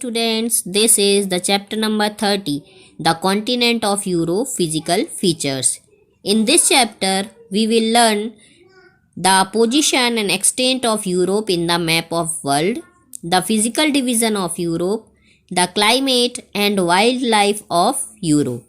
students, this is the chapter number 30, the continent of Europe physical features. In this chapter, we will learn the position and extent of Europe in the map of world, the physical division of Europe, the climate and wildlife of Europe.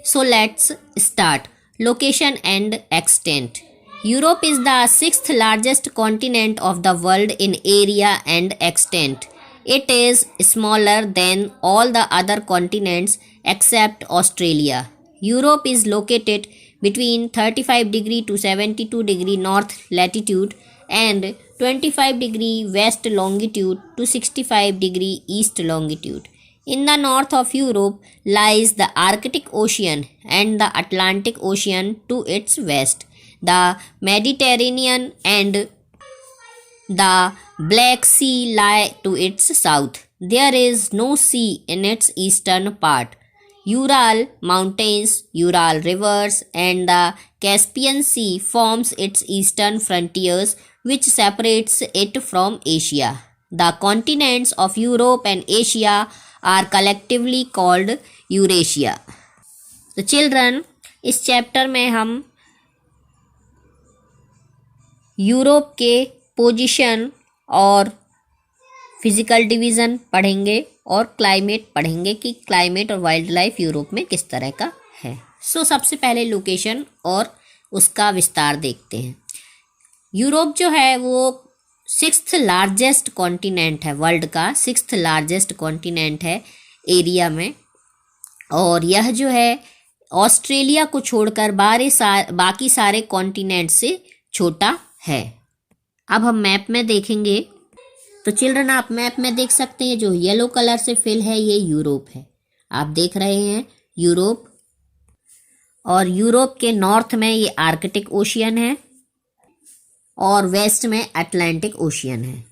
So let's start. Location and extent. Europe is the sixth largest continent of the world in area and extent. It is smaller than all the other continents except Australia. Europe is located between 35 degree to 72 degree north latitude and 25 degree west longitude to 65 degree east longitude. In the north of Europe lies the Arctic Ocean and the Atlantic Ocean to its west, the Mediterranean and the Black Sea lie to its south. There is no sea in its eastern part. Ural Mountains, Ural Rivers and the Caspian Sea forms its eastern frontiers which separates it from Asia. The continents of Europe and Asia are collectively called Eurasia. तो children, इस chapter में हम Europe के position और physical division पढ़ेंगे और climate पढ़ेंगे कि क्लाइमेट और वाइल्ड लाइफ यूरोप में किस तरह का है. सबसे पहले लोकेशन और उसका विस्तार देखते हैं. यूरोप जो है वो सिक्स्थ लार्जेस्ट कॉन्टिनेंट है, वर्ल्ड का सिक्स्थ लार्जेस्ट कॉन्टिनेंट है एरिया में, और यह जो है ऑस्ट्रेलिया को छोड़कर बाकी सारे कॉन्टिनेंट से छोटा है. अब हम मैप में देखेंगे तो चिल्ड्रन आप मैप में देख सकते हैं जो येलो कलर से फिल है ये यूरोप है. आप देख रहे हैं यूरोप, और यूरोप के नॉर्थ में ये आर्कटिक ओशियन है और वेस्ट में अटलांटिक ओशियन है.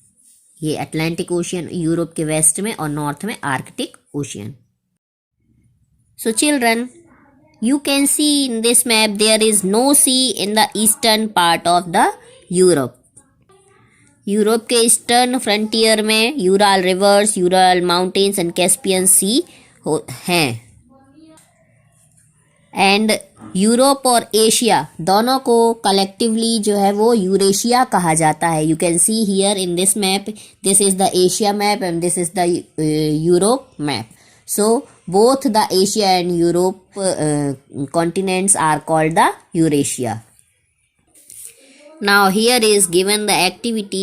ये अटलांटिक ओशियन यूरोप के वेस्ट में और नॉर्थ में Arctic ocean. So children, you can see in this map there is no sea in the eastern part of the Europe. Europe के ईस्टर्न फ्रंटियर में Ural rivers, Ural mountains and Caspian sea हैं. And Europe और Asia दोनों को collectively जो है वो Eurasia कहा जाता है. You can see here in this map, this is the Asia map and this is the Europe map. So both the Asia and Europe continents are called the Eurasia. Now here is given the activity.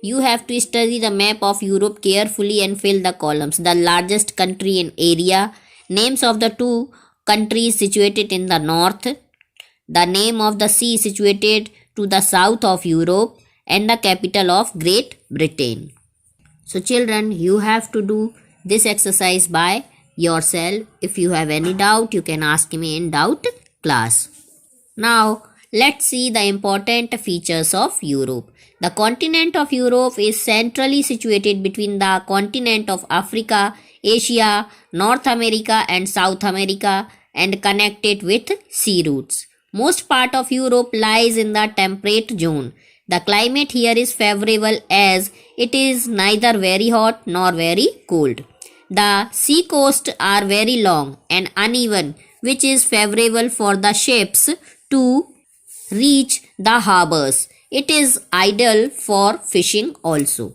You have to study the map of Europe carefully and fill the columns. The largest country in area, names of the two countries situated in the north, the name of the sea situated to the south of Europe, and the capital of Great Britain. So children, you have to do this exercise by yourself. If you have any doubt, you can ask me in doubt class. Now let's see the important features of Europe. The continent of Europe is centrally situated between the continent of Africa, Asia, North America and South America and connected with sea routes. Most part of Europe lies in the temperate zone. The climate here is favorable as it is neither very hot nor very cold. The sea coasts are very long and uneven, which is favorable for the ships to reach the harbors. It is ideal for fishing also.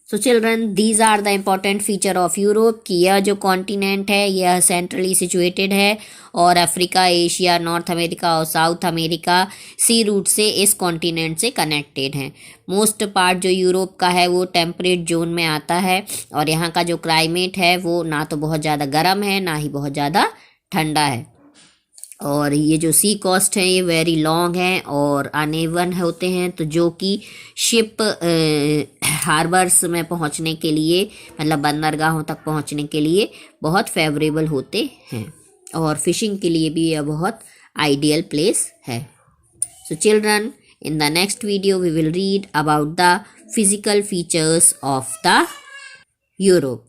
So children, these are the important feature of Europe कि यह जो continent है यह centrally situated है और Africa, Asia, north America और south America सी root से इस कॉन्टिनेंट से कनेक्टेड हैं. मोस्ट पार्ट जो यूरोप का है वो टेम्परेट जोन में आता है और यहाँ का जो क्लाइमेट है वो ना तो बहुत ज़्यादा गर्म है ना ही बहुत ज़्यादा ठंडा है. और ये जो सी कोस्ट हैं ये वेरी लॉन्ग हैं और अनइवन होते हैं, तो जो कि शिप हार्बर्स में पहुंचने के लिए मतलब बंदरगाहों तक पहुंचने के लिए बहुत फेवरेबल होते हैं और फिशिंग के लिए भी यह बहुत आइडियल प्लेस है. So children, in the next video we will read about the physical features of the Europe.